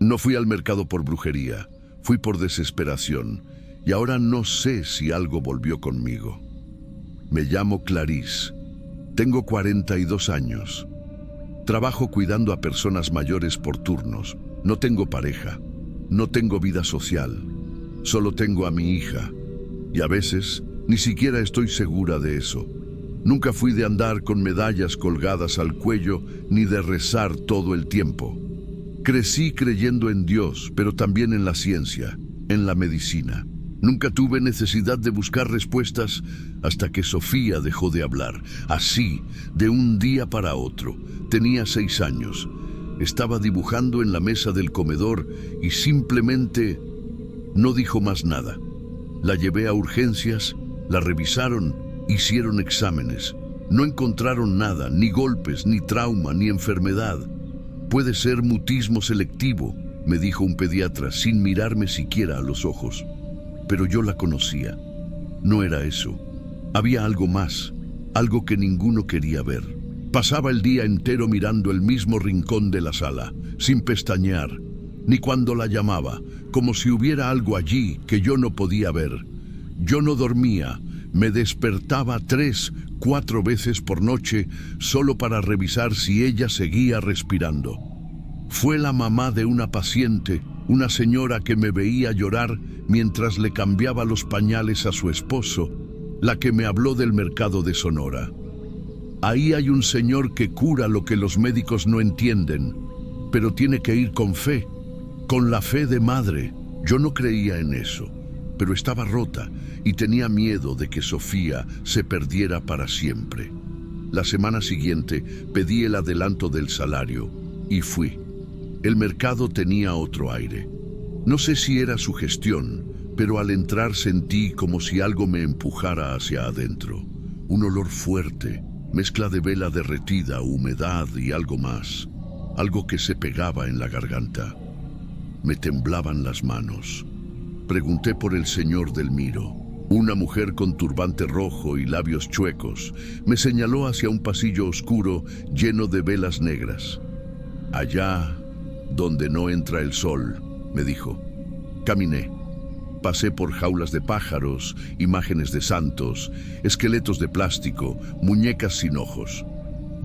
No fui al mercado por brujería, fui por desesperación, y ahora no sé si algo volvió conmigo. Me llamo Clarice, tengo 42 años. Trabajo cuidando a personas mayores por turnos. No tengo pareja, no tengo vida social, solo tengo a mi hija. Y a veces ni siquiera estoy segura de eso. Nunca fui de andar con medallas colgadas al cuello ni de rezar todo el tiempo. Crecí creyendo en Dios, pero también en la ciencia, en la medicina. Nunca tuve necesidad de buscar respuestas hasta que Sofía dejó de hablar. Así, de un día para otro. Tenía 6 años. Estaba dibujando en la mesa del comedor y simplemente no dijo más nada. La llevé a urgencias, la revisaron, hicieron exámenes. No encontraron nada, ni golpes, ni trauma, ni enfermedad. Puede ser mutismo selectivo, me dijo un pediatra sin mirarme siquiera a los ojos. Pero yo la conocía. No era eso. Había algo más, algo que ninguno quería ver. Pasaba el día entero mirando el mismo rincón de la sala, sin pestañear, ni cuando la llamaba, como si hubiera algo allí que yo no podía ver. Yo no dormía, me despertaba 3, 4 veces por noche solo para revisar si ella seguía respirando. Fue la mamá de una paciente, una señora que me veía llorar mientras le cambiaba los pañales a su esposo, la que me habló del mercado de Sonora. Ahí hay un señor que cura lo que los médicos no entienden, pero tiene que ir con fe, con la fe de madre. Yo no creía en eso, pero estaba rota y tenía miedo de que Sofía se perdiera para siempre. La semana siguiente pedí el adelanto del salario y fui. El mercado tenía otro aire. No sé si era su gestión, pero al entrar sentí como si algo me empujara hacia adentro. Un olor fuerte, mezcla de vela derretida, humedad y algo más. Algo que se pegaba en la garganta. Me temblaban las manos. Pregunté por el señor del Miro. Una mujer con turbante rojo y labios chuecos me señaló hacia un pasillo oscuro lleno de velas negras. Allá, donde no entra el sol, me dijo. Caminé. Pasé por jaulas de pájaros, imágenes de santos, esqueletos de plástico, muñecas sin ojos.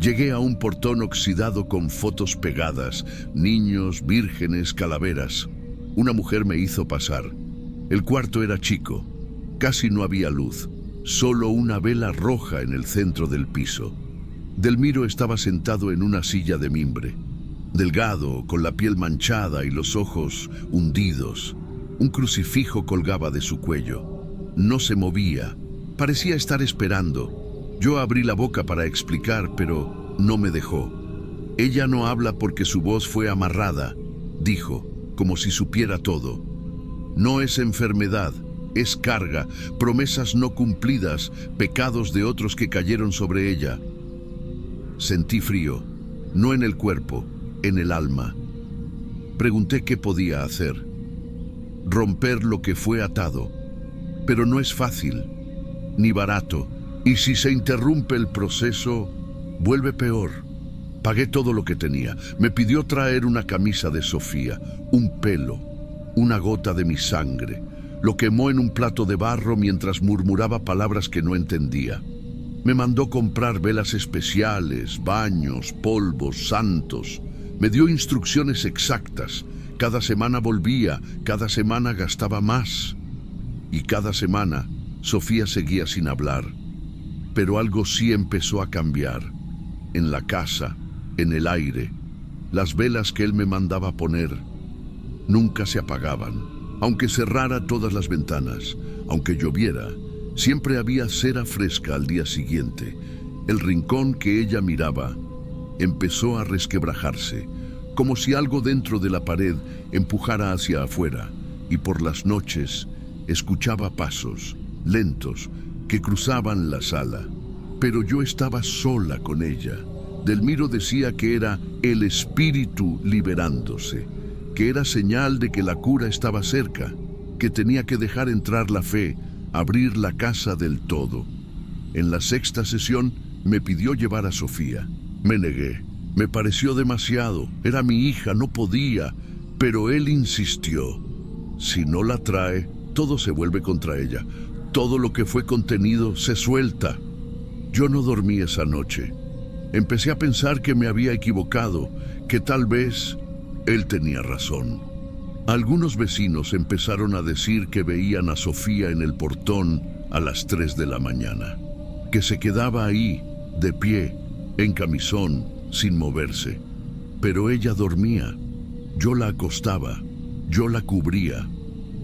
Llegué a un portón oxidado con fotos pegadas, niños, vírgenes, calaveras. Una mujer me hizo pasar. El cuarto era chico. Casi no había luz, solo una vela roja en el centro del piso. Del Miro estaba sentado en una silla de mimbre. Delgado, con la piel manchada y los ojos hundidos. Un crucifijo colgaba de su cuello. No se movía. Parecía estar esperando. Yo abrí la boca para explicar, pero no me dejó. Ella no habla porque su voz fue amarrada, dijo, como si supiera todo. No es enfermedad, es carga, promesas no cumplidas, pecados de otros que cayeron sobre ella. Sentí frío, no en el cuerpo, en el alma. Pregunté qué podía hacer. Romper lo que fue atado. Pero no es fácil, ni barato. Y si se interrumpe el proceso, vuelve peor. Pagué todo lo que tenía. Me pidió traer una camisa de Sofía, un pelo, una gota de mi sangre. Lo quemó en un plato de barro mientras murmuraba palabras que no entendía. Me mandó comprar velas especiales, baños, polvos, santos. Me dio instrucciones exactas. Cada semana volvía, cada semana gastaba más. Y cada semana Sofía seguía sin hablar. Pero algo sí empezó a cambiar. En la casa, en el aire, las velas que él me mandaba poner nunca se apagaban. Aunque cerrara todas las ventanas, aunque lloviera, siempre había cera fresca al día siguiente. El rincón que ella miraba empezó a resquebrajarse, como si algo dentro de la pared empujara hacia afuera, y por las noches escuchaba pasos lentos que cruzaban la sala. Pero yo estaba sola con ella. Del Miro decía que era el espíritu liberándose, que era señal de que la cura estaba cerca, que tenía que dejar entrar la fe, abrir la casa del todo. En la 6ª sesión me pidió llevar a Sofía. Me negué. Me pareció demasiado. Era mi hija, no podía. Pero él insistió. Si no la trae, todo se vuelve contra ella. Todo lo que fue contenido se suelta. Yo no dormí esa noche. Empecé a pensar que me había equivocado, que tal vez él tenía razón. Algunos vecinos empezaron a decir que veían a Sofía en el portón a las 3 de la mañana, que se quedaba ahí, de pie, en camisón, sin moverse. Pero ella dormía. Yo la acostaba, yo la cubría,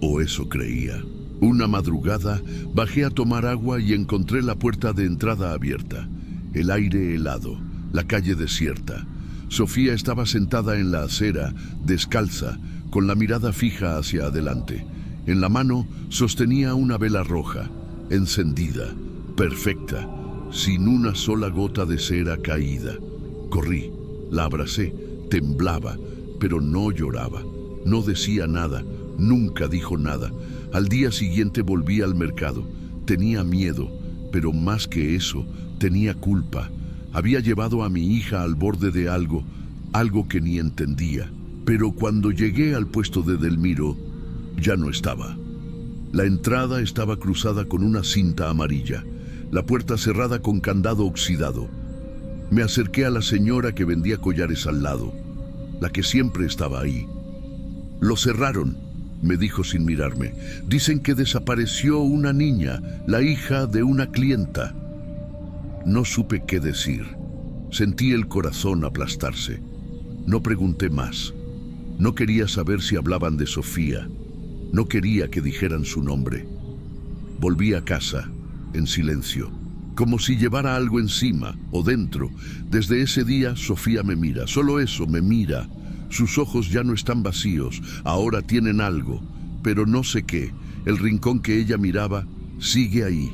o eso creía. Una madrugada bajé a tomar agua y encontré la puerta de entrada abierta, el aire helado, la calle desierta. Sofía estaba sentada en la acera, descalza, con la mirada fija hacia adelante. En la mano sostenía una vela roja, encendida, perfecta, sin una sola gota de cera caída. Corrí, la abracé, temblaba, pero no lloraba, no decía nada, nunca dijo nada. Al día siguiente volví al mercado. Tenía miedo, pero más que eso, tenía culpa. Había llevado a mi hija al borde de algo que ni entendía. Pero cuando llegué al puesto de Delmiro, ya no estaba. La entrada estaba cruzada con una cinta amarilla, la puerta cerrada con candado oxidado. Me acerqué a la señora que vendía collares al lado, la que siempre estaba ahí. «Lo cerraron», me dijo sin mirarme. «Dicen que desapareció una niña, la hija de una clienta». No supe qué decir. Sentí el corazón aplastarse. No pregunté más. No quería saber si hablaban de Sofía. No quería que dijeran su nombre. Volví a casa, en silencio, como si llevara algo encima o dentro. Desde ese día Sofía me mira, solo eso, me mira. Sus ojos ya no están vacíos, ahora tienen algo, pero no sé qué. El rincón que ella miraba sigue ahí,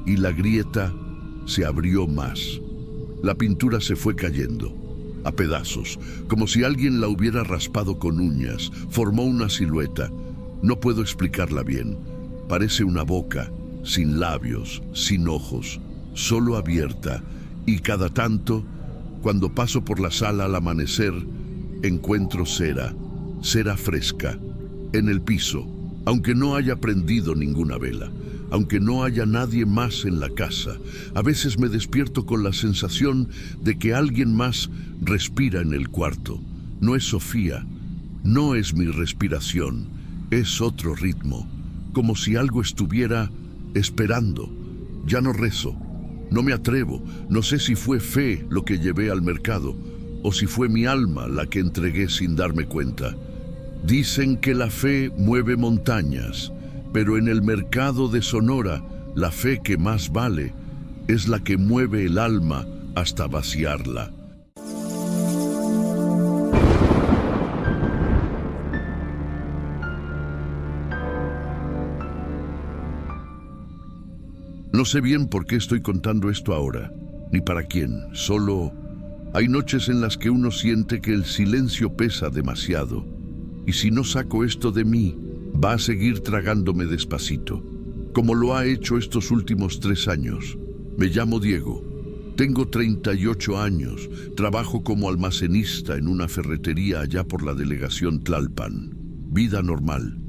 y la grieta se abrió más. La pintura se fue cayendo, a pedazos, como si alguien la hubiera raspado con uñas. Formó una silueta. No puedo explicarla bien. Parece una boca, sin labios, sin ojos, solo abierta, y cada tanto, cuando paso por la sala al amanecer, encuentro cera fresca, en el piso, aunque no haya prendido ninguna vela, aunque no haya nadie más en la casa. A veces me despierto con la sensación de que alguien más respira en el cuarto. No es Sofía, no es mi respiración, es otro ritmo, como si algo estuviera esperando. Ya no rezo, no me atrevo, no sé si fue fe lo que llevé al mercado, o si fue mi alma la que entregué sin darme cuenta. Dicen que la fe mueve montañas, pero en el mercado de Sonora, la fe que más vale es la que mueve el alma hasta vaciarla. No sé bien por qué estoy contando esto ahora, ni para quién, solo hay noches en las que uno siente que el silencio pesa demasiado, y si no saco esto de mí, va a seguir tragándome despacito, como lo ha hecho estos últimos 3 años. Me llamo Diego, tengo 38 años, trabajo como almacenista en una ferretería allá por la delegación Tlalpan. Vida normal,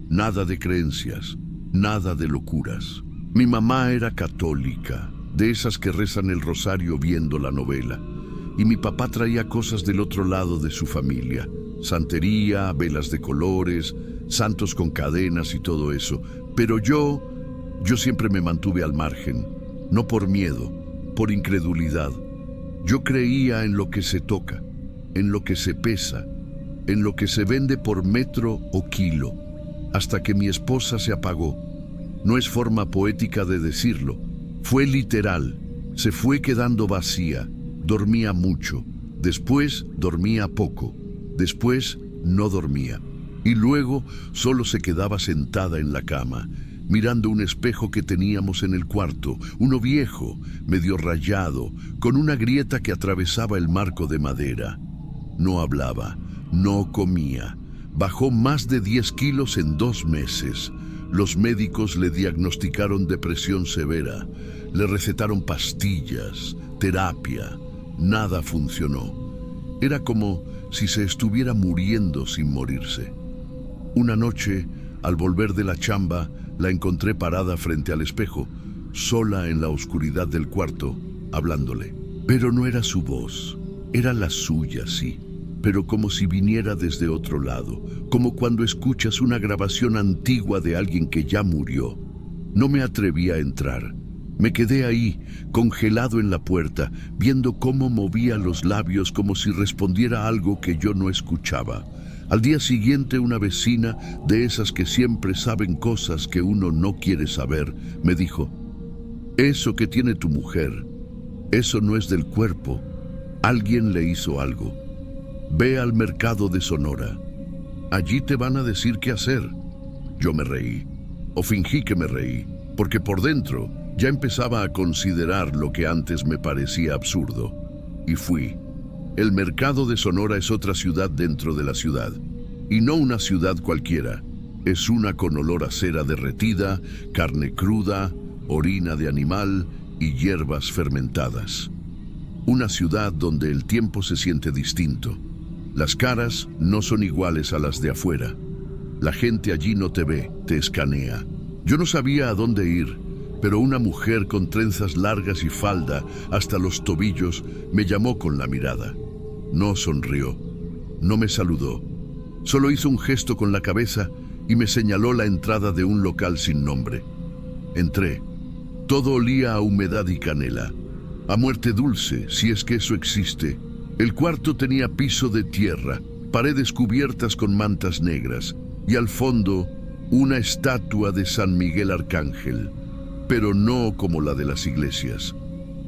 nada de creencias, nada de locuras. Mi mamá era católica, de esas que rezan el rosario viendo la novela, y mi papá traía cosas del otro lado de su familia, santería, velas de colores, santos con cadenas y todo eso. Pero yo siempre me mantuve al margen, no por miedo, por incredulidad. Yo creía en lo que se toca, en lo que se pesa, en lo que se vende por metro o kilo, hasta que mi esposa se apagó. No es forma poética de decirlo, fue literal, se fue quedando vacía. Dormía mucho, después dormía poco, después no dormía, y luego solo se quedaba sentada en la cama, mirando un espejo que teníamos en el cuarto, uno viejo, medio rayado, con una grieta que atravesaba el marco de madera. No hablaba, no comía, bajó más de 10 kilos en 2 meses. Los médicos le diagnosticaron depresión severa, le recetaron pastillas, terapia. Nada funcionó. Era como si se estuviera muriendo sin morirse. Una noche, al volver de la chamba, la encontré parada frente al espejo, sola en la oscuridad del cuarto, hablándole. Pero no era su voz, era la suya, sí, pero como si viniera desde otro lado, como cuando escuchas una grabación antigua de alguien que ya murió. No me atreví a entrar. Me quedé ahí, congelado en la puerta, viendo cómo movía los labios como si respondiera algo que yo no escuchaba. Al día siguiente, una vecina, de esas que siempre saben cosas que uno no quiere saber, me dijo: «Eso que tiene tu mujer, eso no es del cuerpo. Alguien le hizo algo. Ve al mercado de Sonora. Allí te van a decir qué hacer». Yo me reí, o fingí que me reí, porque por dentro ya empezaba a considerar lo que antes me parecía absurdo. Y fui. El mercado de Sonora es otra ciudad dentro de la ciudad. Y no una ciudad cualquiera. Es una con olor a cera derretida, carne cruda, orina de animal y hierbas fermentadas. Una ciudad donde el tiempo se siente distinto. Las caras no son iguales a las de afuera. La gente allí no te ve, te escanea. Yo no sabía a dónde ir, pero una mujer con trenzas largas y falda hasta los tobillos me llamó con la mirada. No sonrió, no me saludó, solo hizo un gesto con la cabeza y me señaló la entrada de un local sin nombre. Entré. Todo olía a humedad y canela, a muerte dulce, si es que eso existe. El cuarto tenía piso de tierra, paredes cubiertas con mantas negras y al fondo una estatua de San Miguel Arcángel, pero no como la de las iglesias.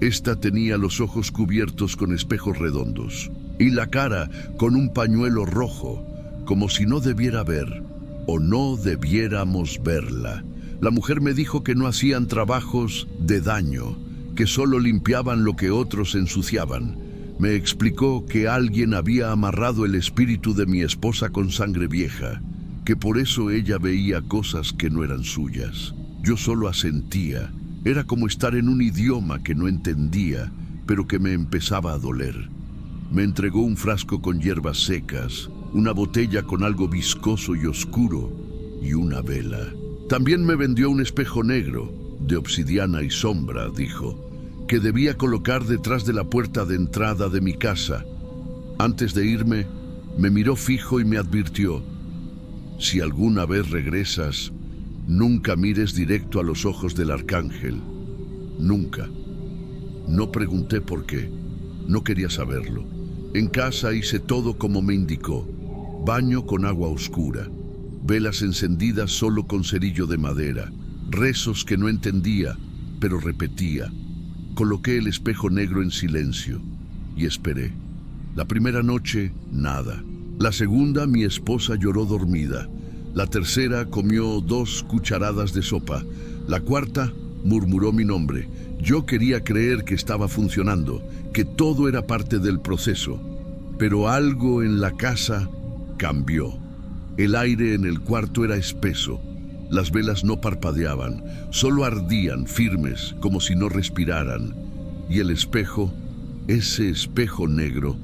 Esta tenía los ojos cubiertos con espejos redondos y la cara con un pañuelo rojo, como si no debiera ver o no debiéramos verla. La mujer me dijo que no hacían trabajos de daño, que solo limpiaban lo que otros ensuciaban. Me explicó que alguien había amarrado el espíritu de mi esposa con sangre vieja, que por eso ella veía cosas que no eran suyas. Yo solo asentía. Era como estar en un idioma que no entendía, pero que me empezaba a doler. Me entregó un frasco con hierbas secas, una botella con algo viscoso y oscuro y una vela. También me vendió un espejo negro, de obsidiana y sombra, dijo, que debía colocar detrás de la puerta de entrada de mi casa. Antes de irme, me miró fijo y me advirtió: «Si alguna vez regresas, nunca mires directo a los ojos del arcángel. Nunca». No pregunté por qué. No quería saberlo. En casa hice todo como me indicó. Baño con agua oscura, velas encendidas solo con cerillo de madera, rezos que no entendía, pero repetía. Coloqué el espejo negro en silencio y esperé. La primera noche, nada. La segunda, mi esposa lloró dormida. La tercera, comió 2 cucharadas de sopa. La cuarta, murmuró mi nombre. Yo quería creer que estaba funcionando, que todo era parte del proceso. Pero algo en la casa cambió. El aire en el cuarto era espeso. Las velas no parpadeaban, solo ardían firmes, como si no respiraran. Y el espejo, ese espejo negro,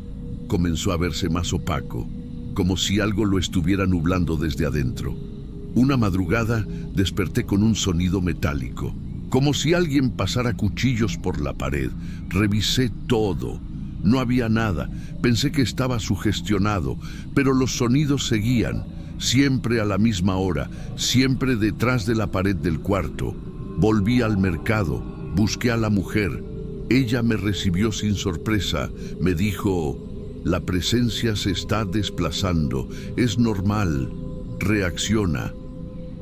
comenzó a verse más opaco, como si algo lo estuviera nublando desde adentro. Una madrugada desperté con un sonido metálico, como si alguien pasara cuchillos por la pared. Revisé todo. No había nada. Pensé que estaba sugestionado, pero los sonidos seguían, siempre a la misma hora, siempre detrás de la pared del cuarto. Volví al mercado, busqué a la mujer. Ella me recibió sin sorpresa. Me dijo: «La presencia se está desplazando, es normal, reacciona».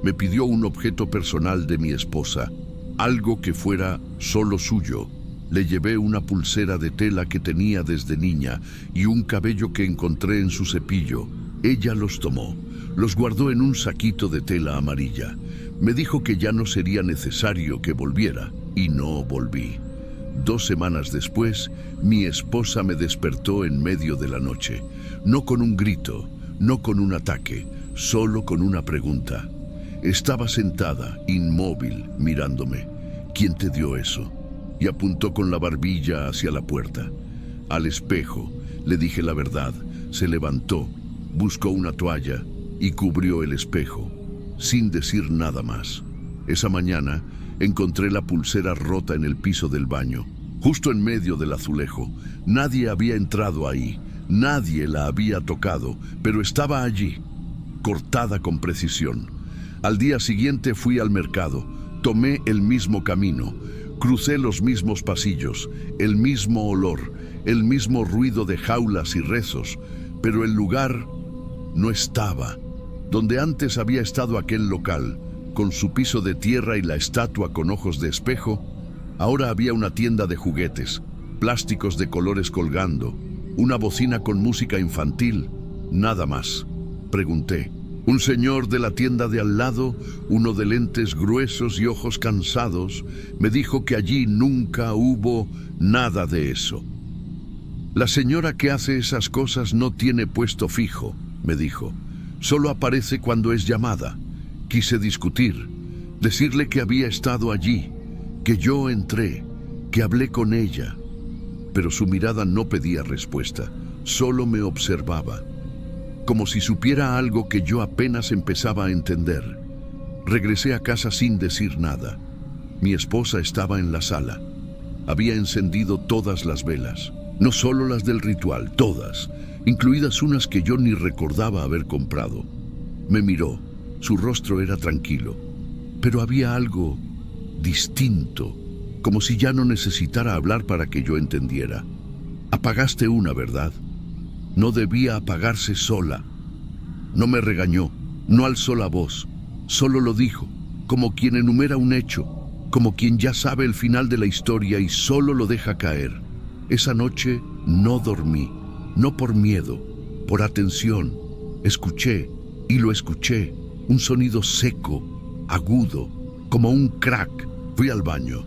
Me pidió un objeto personal de mi esposa, algo que fuera solo suyo. Le llevé una pulsera de tela que tenía desde niña y un cabello que encontré en su cepillo. Ella los tomó, los guardó en un saquito de tela amarilla. Me dijo que ya no sería necesario que volviera, y no volví. 2 semanas después, mi esposa me despertó en medio de la noche, no con un grito, no con un ataque, solo con una pregunta. Estaba sentada, inmóvil, mirándome. «¿Quién te dio eso?», y apuntó con la barbilla hacia la puerta. «Al espejo», le dije la verdad. se levantó, buscó una toalla y cubrió el espejo, sin decir nada más. Esa mañana encontré la pulsera rota en el piso del baño, justo en medio del azulejo. Nadie había entrado ahí, nadie la había tocado, pero estaba allí, cortada con precisión. Al día siguiente fui al mercado, tomé el mismo camino, crucé los mismos pasillos, el mismo olor, el mismo ruido de jaulas y rezos, pero el lugar no estaba. Donde antes había estado aquel local, con su piso de tierra y la estatua con ojos de espejo, ahora había una tienda de juguetes, plásticos de colores colgando, una bocina con música infantil, nada más. Pregunté. Un señor de la tienda de al lado, uno de lentes gruesos y ojos cansados, me dijo que allí nunca hubo nada de eso. La señora que hace esas cosas no tiene puesto fijo, me dijo. Solo aparece cuando es llamada. Quise discutir, decirle que había estado allí, que yo entré, que hablé con ella. Pero su mirada no pedía respuesta, solo me observaba, como si supiera algo que yo apenas empezaba a entender. Regresé a casa sin decir nada. Mi esposa estaba en la sala. Había encendido todas las velas, no solo las del ritual, todas, incluidas unas que yo ni recordaba haber comprado. Me miró, su rostro era tranquilo, pero había algo distinto, como si ya no necesitara hablar para que yo entendiera. Apagaste una, ¿verdad? No debía apagarse sola. No me regañó, no alzó la voz, solo lo dijo, como quien enumera un hecho, como quien ya sabe el final de la historia y solo lo deja caer. Esa noche no dormí, no por miedo, por atención. Escuché, y lo escuché, un sonido seco, agudo, como un crack. Fui al baño.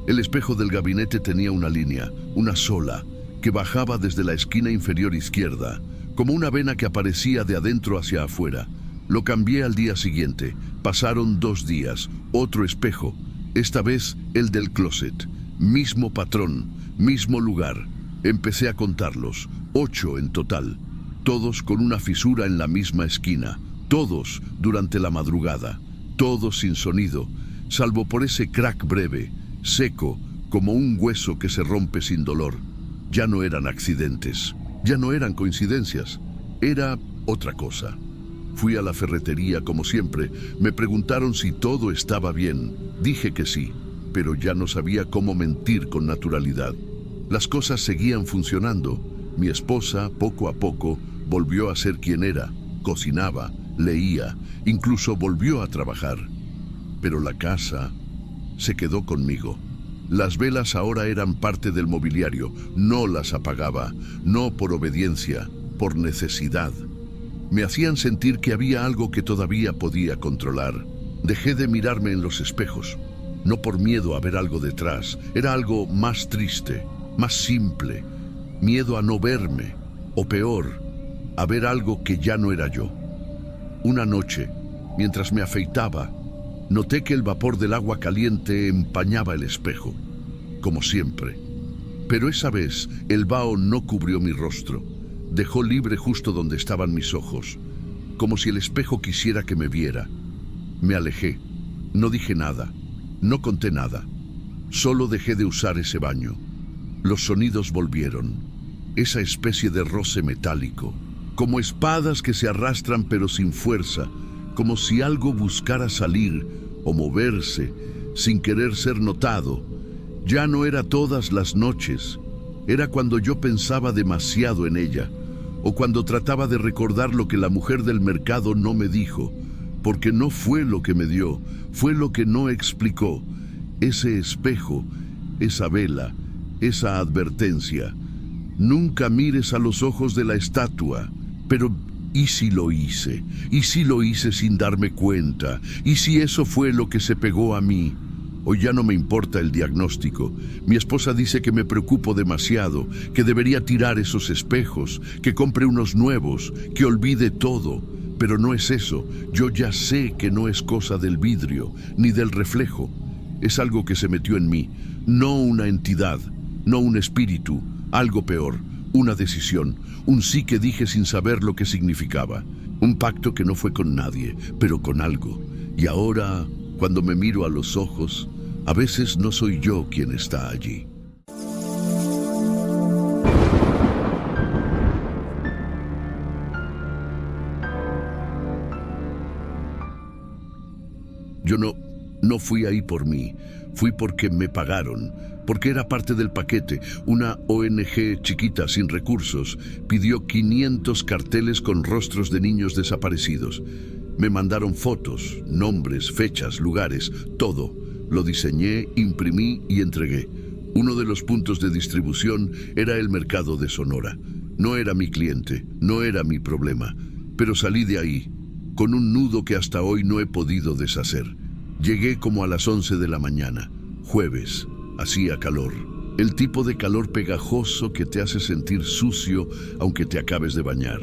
El espejo del gabinete tenía una línea, una sola, que bajaba desde la esquina inferior izquierda, como una vena que aparecía de adentro hacia afuera. Lo cambié al día siguiente. Pasaron 2 días, otro espejo, esta vez el del closet. Mismo patrón, mismo lugar. Empecé a contarlos, 8 en total, todos con una fisura en la misma esquina, todos durante la madrugada, todos sin sonido, salvo por ese crack breve, seco, como un hueso que se rompe sin dolor. Ya no eran accidentes, ya no eran coincidencias, era otra cosa. Fui a la ferretería como siempre, me preguntaron si todo estaba bien, dije que sí, pero ya no sabía cómo mentir con naturalidad. Las cosas seguían funcionando, mi esposa poco a poco volvió a ser quien era, cocinaba, leía, incluso volvió a trabajar. Pero la casa se quedó conmigo. Las velas ahora eran parte del mobiliario, no las apagaba, no por obediencia, por necesidad. Me hacían sentir que había algo que todavía podía controlar. Dejé de mirarme en los espejos, no por miedo a ver algo detrás, era algo más triste, más simple, miedo a no verme, o peor, a ver algo que ya no era yo. Una noche, mientras me afeitaba, noté que el vapor del agua caliente empañaba el espejo, como siempre. Pero esa vez el vaho no cubrió mi rostro, dejó libre justo donde estaban mis ojos, como si el espejo quisiera que me viera. Me alejé, no dije nada, no conté nada, solo dejé de usar ese baño. Los sonidos volvieron, esa especie de roce metálico, como espadas que se arrastran pero sin fuerza, como si algo buscara salir o moverse sin querer ser notado. Ya no era todas las noches, era cuando yo pensaba demasiado en ella, o cuando trataba de recordar lo que la mujer del mercado no me dijo, porque no fue lo que me dio, fue lo que no explicó. Ese espejo, esa vela, esa advertencia. Nunca mires a los ojos de la estatua, pero ¿y si lo hice? ¿Y si lo hice sin darme cuenta? ¿Y si eso fue lo que se pegó a mí? Hoy ya no me importa el diagnóstico. Mi esposa dice que me preocupo demasiado, que debería tirar esos espejos, que compre unos nuevos, que olvide todo. Pero no es eso. Yo ya sé que no es cosa del vidrio, ni del reflejo. Es algo que se metió en mí, no una entidad, no un espíritu, algo peor, Una decisión, un sí que dije sin saber lo que significaba. Un pacto que no fue con nadie, pero con algo. Y ahora, cuando me miro a los ojos, a veces no soy yo quien está allí. Yo no fui ahí por mí, fui porque me pagaron, porque era parte del paquete. Una ONG chiquita sin recursos pidió 500 carteles con rostros de niños desaparecidos. Me mandaron fotos, nombres, fechas, lugares, todo. Lo diseñé, imprimí y entregué. Uno de los puntos de distribución era el mercado de Sonora. No era mi cliente, no era mi problema, pero salí de ahí, con un nudo que hasta hoy no he podido deshacer. Llegué como a las 11 de la mañana, jueves, hacía calor. El tipo de calor pegajoso que te hace sentir sucio aunque te acabes de bañar.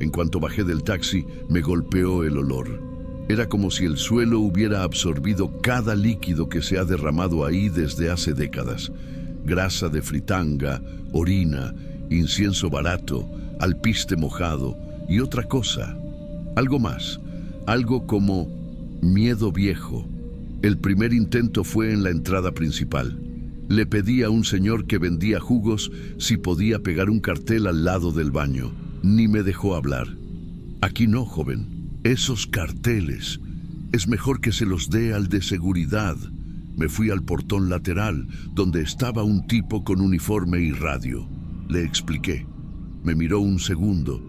En cuanto bajé del taxi, me golpeó el olor. Era como si el suelo hubiera absorbido cada líquido que se ha derramado ahí desde hace décadas. Grasa de fritanga, orina, incienso barato, alpiste mojado y otra cosa. Algo más, algo como miedo viejo. El primer intento fue en la entrada principal. Le pedí a un señor que vendía jugos si podía pegar un cartel al lado del baño. Ni me dejó hablar. Aquí no, joven. Esos carteles, es mejor que se los dé al de seguridad. Me fui al portón lateral, donde estaba un tipo con uniforme y radio. Le expliqué. Me miró un segundo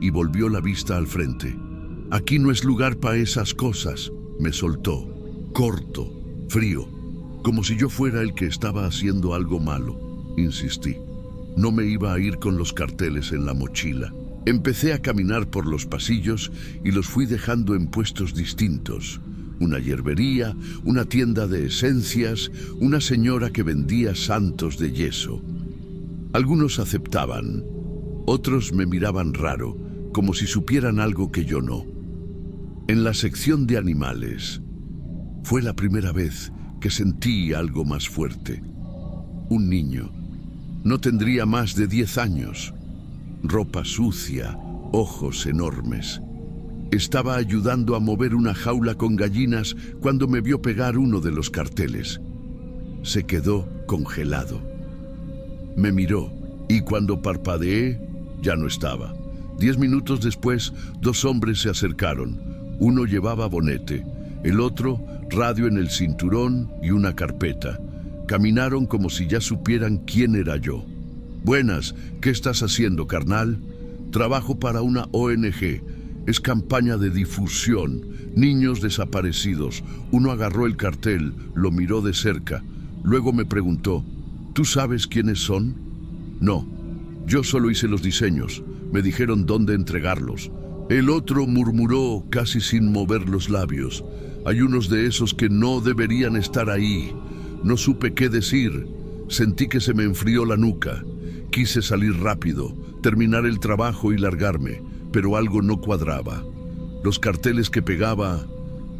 y volvió la vista al frente. Aquí no es lugar para esas cosas. Me soltó, corto, frío, como si yo fuera el que estaba haciendo algo malo. Insistí. No me iba a ir con los carteles en la mochila. Empecé a caminar por los pasillos y los fui dejando en puestos distintos. Una hierbería, una tienda de esencias, una señora que vendía santos de yeso. Algunos aceptaban, otros me miraban raro, como si supieran algo que yo no. En la sección de animales, fue la primera vez que sentí algo más fuerte. Un niño. No tendría más de 10 años. Ropa sucia, ojos enormes. Estaba ayudando a mover una jaula con gallinas cuando me vio pegar uno de los carteles. Se quedó congelado. Me miró y cuando parpadeé, ya no estaba. 10 minutos después, 2 hombres se acercaron. Uno llevaba bonete, el otro radio en el cinturón y una carpeta. Caminaron como si ya supieran quién era yo. Buenas, ¿qué estás haciendo, carnal? Trabajo para una ONG. Es campaña de difusión. Niños desaparecidos. Uno agarró el cartel, lo miró de cerca. Luego me preguntó, ¿tú sabes quiénes son? No, yo solo hice los diseños. Me dijeron dónde entregarlos. El otro murmuró casi sin mover los labios. Hay unos de esos que no deberían estar ahí. No supe qué decir. Sentí que se me enfrió la nuca. Quise salir rápido, terminar el trabajo y largarme, pero algo no cuadraba. Los carteles que pegaba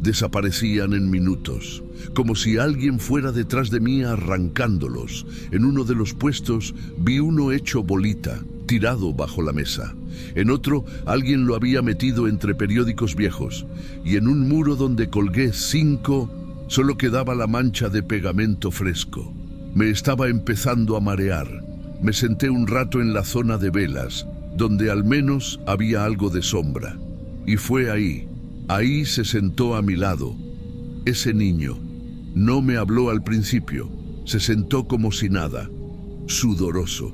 desaparecían en minutos, como si alguien fuera detrás de mí arrancándolos. En uno de los puestos vi uno hecho bolita, tirado bajo la mesa. En otro, alguien lo había metido entre periódicos viejos, y en un muro donde colgué 5, solo quedaba la mancha de pegamento fresco. Me estaba empezando a marear. Me senté un rato en la zona de velas, donde al menos había algo de sombra. Y fue ahí se sentó a mi lado. Ese niño no me habló al principio, se sentó como si nada, sudoroso,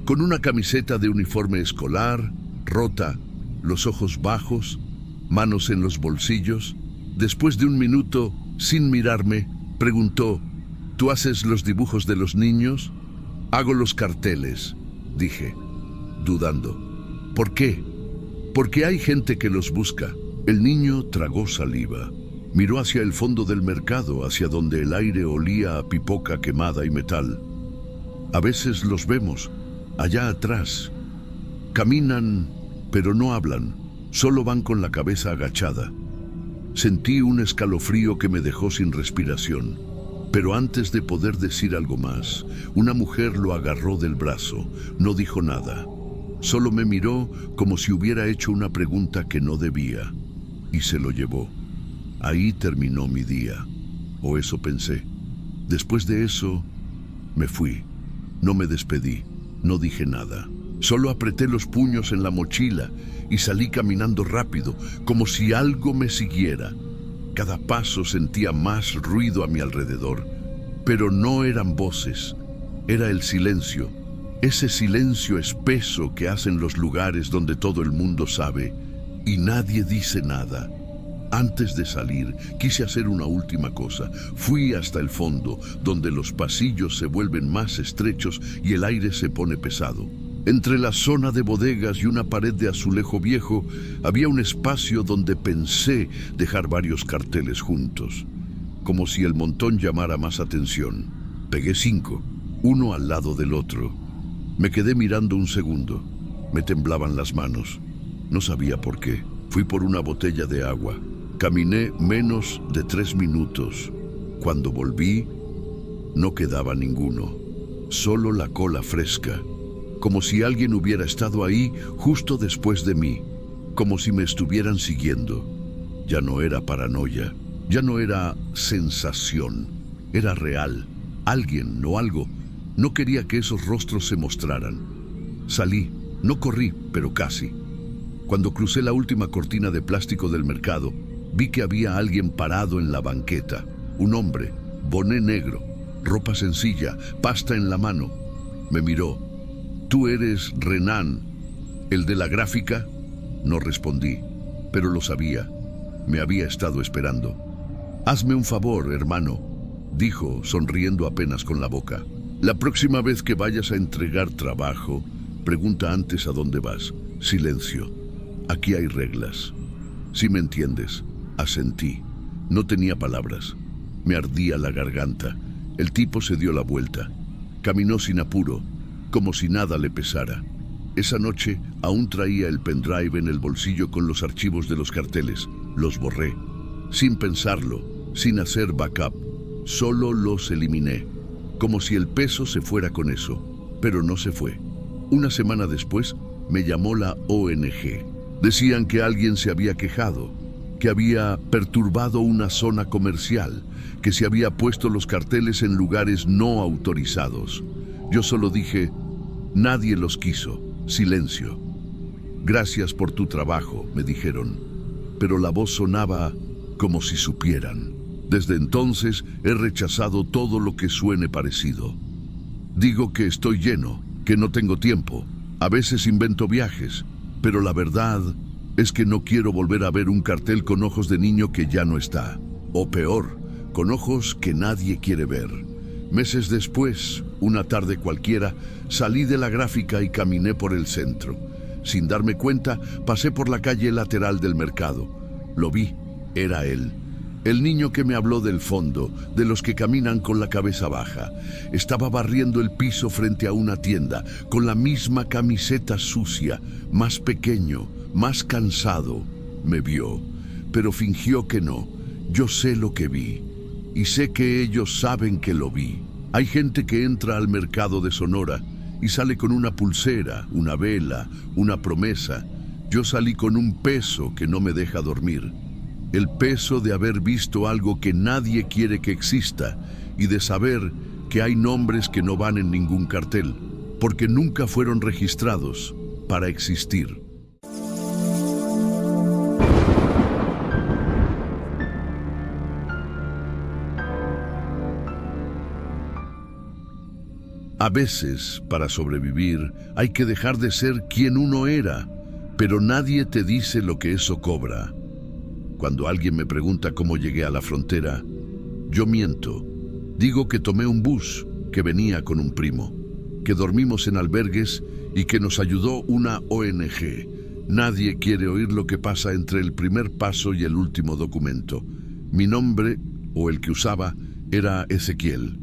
con una camiseta de uniforme escolar, rota, los ojos bajos, manos en los bolsillos. Después de un minuto, sin mirarme, preguntó, ¿tú haces los dibujos de los niños? Hago los carteles, dije, dudando. ¿Por qué? Porque hay gente que los busca. El niño tragó saliva. Miró hacia el fondo del mercado, hacia donde el aire olía a pipoca quemada y metal. A veces los vemos, allá atrás. Caminan, pero no hablan, solo van con la cabeza agachada. Sentí un escalofrío que me dejó sin respiración. Pero antes de poder decir algo más, una mujer lo agarró del brazo. No dijo nada. Solo me miró como si hubiera hecho una pregunta que no debía. Y se lo llevó. Ahí terminó mi día. O eso pensé. Después de eso, me fui. No me despedí. No dije nada. Solo apreté los puños en la mochila y salí caminando rápido, como si algo me siguiera. Cada paso sentía más ruido a mi alrededor, pero no eran voces, era el silencio, ese silencio espeso que hacen los lugares donde todo el mundo sabe y nadie dice nada. Antes de salir, quise hacer una última cosa. Fui hasta el fondo, donde los pasillos se vuelven más estrechos y el aire se pone pesado. Entre la zona de bodegas y una pared de azulejo viejo, había un espacio donde pensé dejar varios carteles juntos, como si el montón llamara más atención. Pegué 5, uno al lado del otro. Me quedé mirando un segundo. Me temblaban las manos. No sabía por qué. Fui por una botella de agua. Caminé menos de 3 minutos. Cuando volví, no quedaba ninguno. Solo la cola fresca. Como si alguien hubiera estado ahí justo después de mí, como si me estuvieran siguiendo. Ya no era paranoia, ya no era sensación, era real. Alguien o algo no quería que esos rostros se mostraran. Salí, no corrí, pero casi. Cuando crucé la última cortina de plástico del mercado, vi que había alguien parado en la banqueta. Un hombre, boné negro, ropa sencilla, pasta en la mano. Me miró. ¿Tú eres Renan, el de la gráfica? No respondí, pero lo sabía. Me había estado esperando. Hazme un favor, hermano, dijo, sonriendo apenas con la boca. La próxima vez que vayas a entregar trabajo, pregunta antes a dónde vas. Silencio. Aquí hay reglas. Si me entiendes, asentí. No tenía palabras. Me ardía la garganta. El tipo se dio la vuelta. Caminó sin apuro, como si nada le pesara. Esa noche aún traía el pendrive en el bolsillo con los archivos de los carteles. Los borré, sin pensarlo, sin hacer backup. Solo los eliminé, como si el peso se fuera con eso. Pero no se fue. Una semana después me llamó la ONG. Decían que alguien se había quejado, que había perturbado una zona comercial, que se había puesto los carteles en lugares no autorizados. Yo solo dije, nadie los quiso. Silencio. Gracias por tu trabajo, me dijeron, pero la voz sonaba como si supieran. Desde entonces he rechazado todo lo que suene parecido. Digo que estoy lleno, que no tengo tiempo. A veces invento viajes, pero la verdad es que no quiero volver a ver un cartel con ojos de niño que ya no está. O peor, con ojos que nadie quiere ver. Meses después, una tarde cualquiera, salí de la gráfica y caminé por el centro. Sin darme cuenta, pasé por la calle lateral del mercado. Lo vi, era él. El niño que me habló del fondo, de los que caminan con la cabeza baja. Estaba barriendo el piso frente a una tienda, con la misma camiseta sucia, más pequeño, más cansado. Me vio, pero fingió que no. Yo sé lo que vi. Y sé que ellos saben que lo vi. Hay gente que entra al mercado de Sonora y sale con una pulsera, una vela, una promesa. Yo salí con un peso que no me deja dormir. El peso de haber visto algo que nadie quiere que exista y de saber que hay nombres que no van en ningún cartel, porque nunca fueron registrados para existir. A veces, para sobrevivir, hay que dejar de ser quien uno era, pero nadie te dice lo que eso cobra. Cuando alguien me pregunta cómo llegué a la frontera, yo miento. Digo que tomé un bus, que venía con un primo, que dormimos en albergues y que nos ayudó una ONG. Nadie quiere oír lo que pasa entre el primer paso y el último documento. Mi nombre, o el que usaba, era Ezequiel,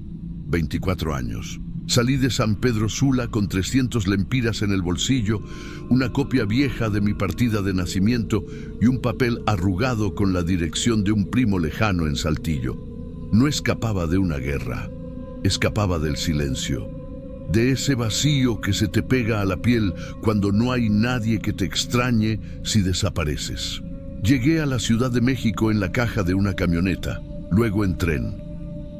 24 años. Salí de San Pedro Sula con 300 lempiras en el bolsillo, una copia vieja de mi partida de nacimiento y un papel arrugado con la dirección de un primo lejano en Saltillo. No escapaba de una guerra, escapaba del silencio, de ese vacío que se te pega a la piel cuando no hay nadie que te extrañe si desapareces. Llegué a la Ciudad de México en la caja de una camioneta, luego en tren.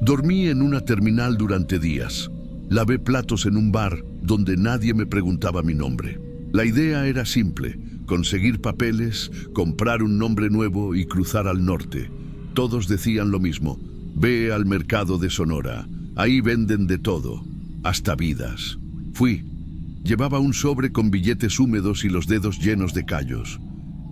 Dormí en una terminal durante días. Lavé platos en un bar donde nadie me preguntaba mi nombre. La idea era simple: conseguir papeles, comprar un nombre nuevo y cruzar al norte. Todos decían lo mismo: ve al mercado de Sonora, ahí venden de todo, hasta vidas. Fui. Llevaba un sobre con billetes húmedos y los dedos llenos de callos.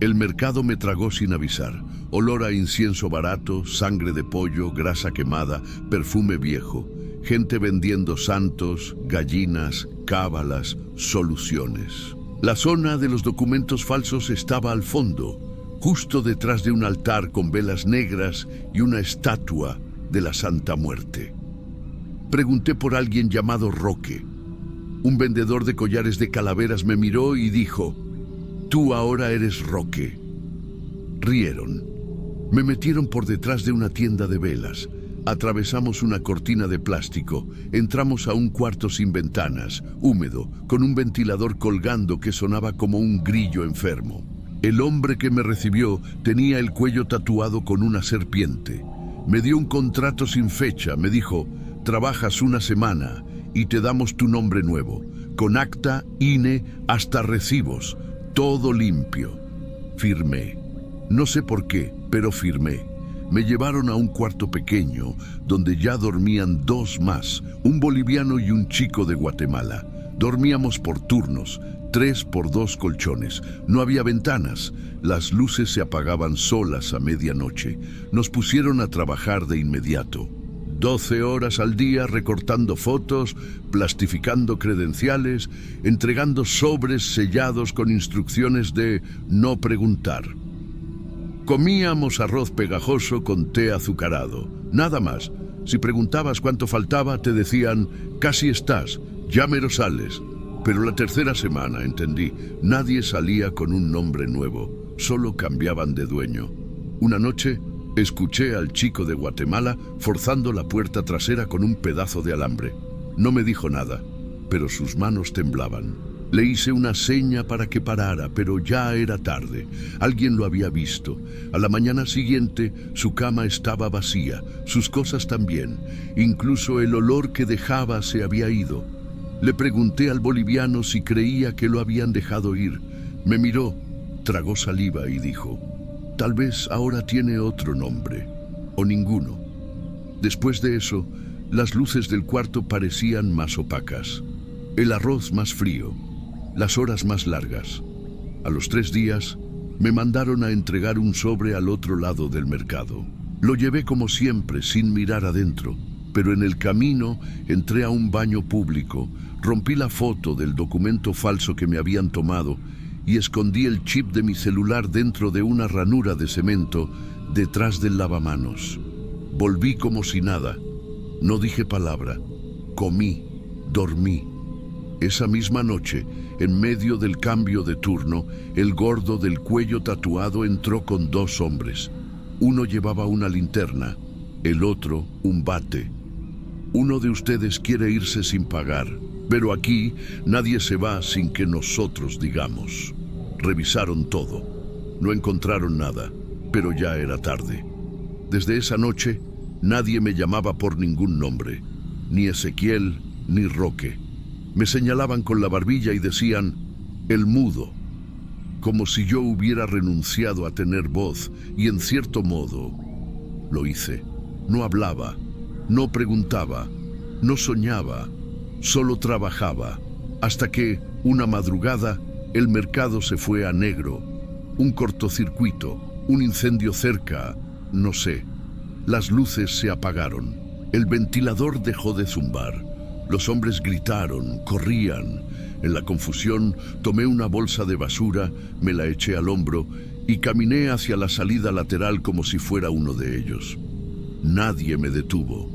El mercado me tragó sin avisar. Olor a incienso barato, sangre de pollo, grasa quemada, perfume viejo. Gente vendiendo santos, gallinas, cábalas, soluciones. La zona de los documentos falsos estaba al fondo, justo detrás de un altar con velas negras y una estatua de la Santa Muerte. Pregunté por alguien llamado Roque. Un vendedor de collares de calaveras me miró y dijo: «Tú ahora eres Roque». Rieron. Me metieron por detrás de una tienda de velas. Atravesamos una cortina de plástico. Entramos a un cuarto sin ventanas, húmedo, con un ventilador colgando que sonaba como un grillo enfermo. El hombre que me recibió tenía el cuello tatuado con una serpiente. Me dio un contrato sin fecha. Me dijo: «Trabajas una semana y te damos tu nombre nuevo, con acta, INE, hasta recibos, todo limpio». Firmé. No sé por qué, pero firmé. Me llevaron a un cuarto pequeño, donde ya dormían dos más, un boliviano y un chico de Guatemala. Dormíamos por turnos, 3 por 2 colchones. No había ventanas. Las luces se apagaban solas a medianoche. Nos pusieron a trabajar de inmediato. 12 horas al día recortando fotos, plastificando credenciales, entregando sobres sellados con instrucciones de no preguntar. Comíamos arroz pegajoso con té azucarado, nada más. Si preguntabas cuánto faltaba, te decían: «Casi estás, ya mero sales». Pero la tercera semana entendí: nadie salía con un nombre nuevo, solo cambiaban de dueño. Una noche escuché al chico de Guatemala forzando la puerta trasera con un pedazo de alambre. No me dijo nada, pero sus manos temblaban. Le hice una seña para que parara, pero ya era tarde. Alguien lo había visto. A la mañana siguiente, su cama estaba vacía, sus cosas también. Incluso el olor que dejaba se había ido. Le pregunté al boliviano si creía que lo habían dejado ir. Me miró, tragó saliva y dijo: «Tal vez ahora tiene otro nombre, o ninguno». Después de eso, las luces del cuarto parecían más opacas, el arroz más frío, las horas más largas. A los 3 días, me mandaron a entregar un sobre al otro lado del mercado. Lo llevé como siempre, sin mirar adentro, pero en el camino entré a un baño público, rompí la foto del documento falso que me habían tomado y escondí el chip de mi celular dentro de una ranura de cemento detrás del lavamanos. Volví como si nada. No dije palabra. Comí, dormí. Esa misma noche, en medio del cambio de turno, el gordo del cuello tatuado entró con 2 hombres. Uno llevaba una linterna, el otro un bate. «Uno de ustedes quiere irse sin pagar, pero aquí nadie se va sin que nosotros digamos». Revisaron todo. No encontraron nada, pero ya era tarde. Desde esa noche, nadie me llamaba por ningún nombre, ni Ezequiel ni Roque. Me señalaban con la barbilla y decían: «El mudo», como si yo hubiera renunciado a tener voz, y en cierto modo lo hice. No hablaba, no preguntaba, no soñaba, solo trabajaba, hasta que, una madrugada, el mercado se fue a negro. Un cortocircuito, un incendio cerca, no sé. Las luces se apagaron. El ventilador dejó de zumbar. Los hombres gritaron, corrían. En la confusión, tomé una bolsa de basura, me la eché al hombro y caminé hacia la salida lateral como si fuera uno de ellos. Nadie me detuvo.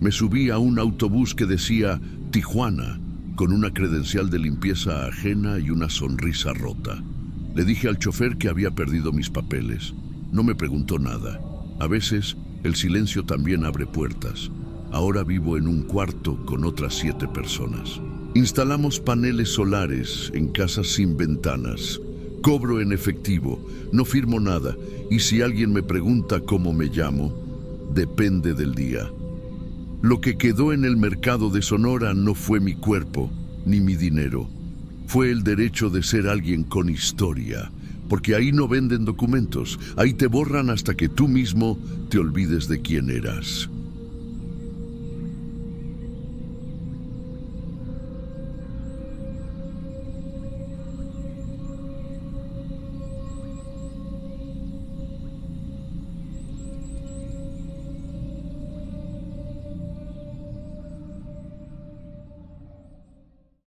Me subí a un autobús que decía Tijuana, con una credencial de limpieza ajena y una sonrisa rota. Le dije al chofer que había perdido mis papeles. No me preguntó nada. A veces El silencio también abre puertas. Ahora vivo en un cuarto con otras 7 personas. Instalamos paneles solares en casas sin ventanas. Cobro en efectivo, no firmo nada, y si alguien me pregunta cómo me llamo, depende del día. Lo que quedó en el mercado de Sonora no fue mi cuerpo, ni mi dinero. Fue el derecho de ser alguien con historia, porque ahí no venden documentos, ahí te borran hasta que tú mismo te olvides de quién eras.